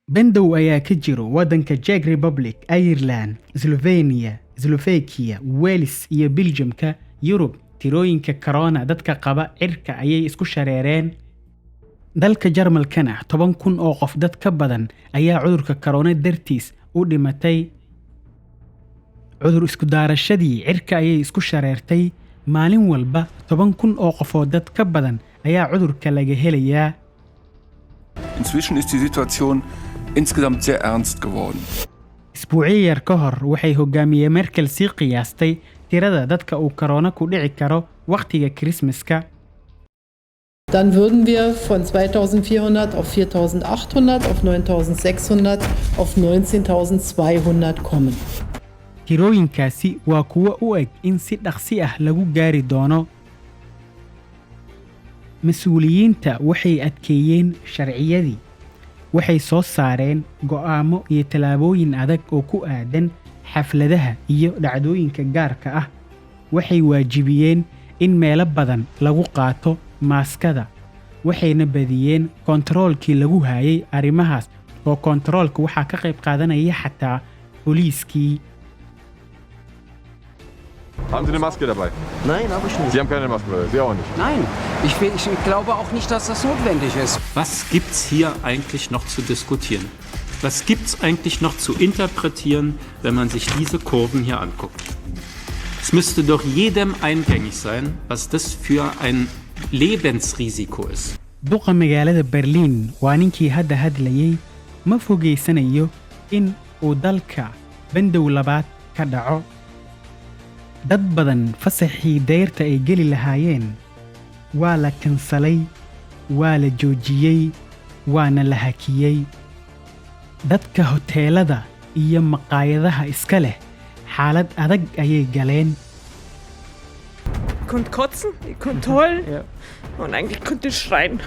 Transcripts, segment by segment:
bandow ayaa ka jiro waddanka Czech Republic, Ireland, Slovenia, Slovakia, Wales iyo Belgiumka. Yurub tirooyinka corona dadka qaba cirka ayay isku shareereen. dalka Jarmalkana 10,000 oo qof dad ka badan ayaa cudurka corona dartiis u dhimatay. cudur isku daarashadii cirka ayay isku shareertay. maalin walba 10,000 oo qof oo dad ka badan ayaa cudurka laga helayaa. Inzwischen ist die Situation insgesamt sehr ernst geworden. isbuucyo yar ka hor waxay hogaamiye Merkel sii qiyaastay tirada dadka uu corona ku dhici karo waqtiga Christmaska. Dann würden wir von 2.400 auf 4.800, auf 9.600, auf 19.200 kommen. tirooyinkaasi waa kuwa u eg in si dhaqsi ah lagu gaari doono. mas'uuliyiinta waxay adkeeyeen sharciyadii. waxay soo saareen go'aamo iyo talaabooyin adag oo ku aadan xafladaha iyo dhacdooyinka gaarka ah. waxay waajibiyeen in meelo badan lagu qaato maaskada. waxayna badiyeen kontaroolkii lagu hayay arrimahaas oo kontaroolka waxaa ka qayb qaadanaya xataa booliiskii. Haben Sie eine Maske dabei? Nein, habe ich nicht. Sie haben keine Maske dabei, Sie auch nicht? Nein, ich glaube auch nicht, dass das notwendig ist. Was gibt's hier eigentlich noch zu diskutieren? Was gibt's eigentlich noch zu interpretieren, wenn man sich diese Kurven hier anguckt? Es müsste doch jedem eingängig sein, was das für ein Lebensrisiko ist. duqa magaalada Berlin waa ninkii hadda hadlayay ma fogeysanayo in uu dalka bandow labaad ka dhaco. dad badan fasaxii deyrta ay geli lahaayeen waa la kansalay, waa la joojiyey, waana la hakiyey. dadka hoteelada iyo maqaayadaha iska leh xaalad adag ayay galeen. Ich konnte kotzen, ich konnte heulen und eigentlich konnte ich schreien.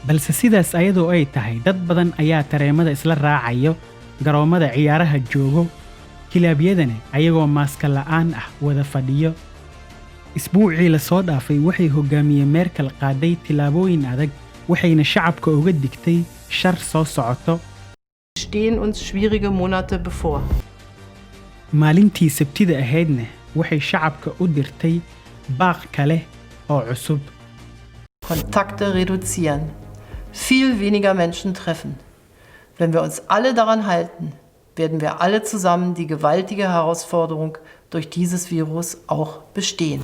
balse sidaas ayadoo ay tahay dad badan ayaa tareemada isla raacayo, garoomada ciyaaraha joogo, kilaabyadana ayagoo maaska la'aan ah wada fadhiyo. isbuucii la soo dhaafay waxay hogaamiye Merkel qaaday tilaabooyin adag, waxayna shacabka uga digtay shar soo socoto. Stehen uns schwierige Monate bevor. maalintii Sabtida ahaydna waxay shacabka u dirtay baaq kale oo cusub. Kontakte reduzieren. Viel weniger Menschen treffen. Wenn wir uns alle daran halten, werden wir alle zusammen die gewaltige Herausforderung durch dieses Virus auch bestehen.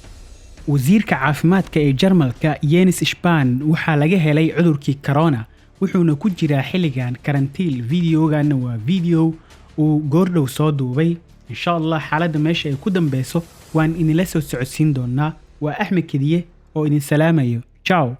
wasiirka caafimaadka ee Jarmalka Jens Spahn waxaa laga helay cudurkii corona, wuxuuna ku jiraa xilligan karantiil. videogana waa video uu goordhow soo duubay. insha Allah xaaladda meesha ay ku dambeyso waan idinla soo socodsiin doonaa. waa Axmed Kediye oo idin salaamayo. ciao.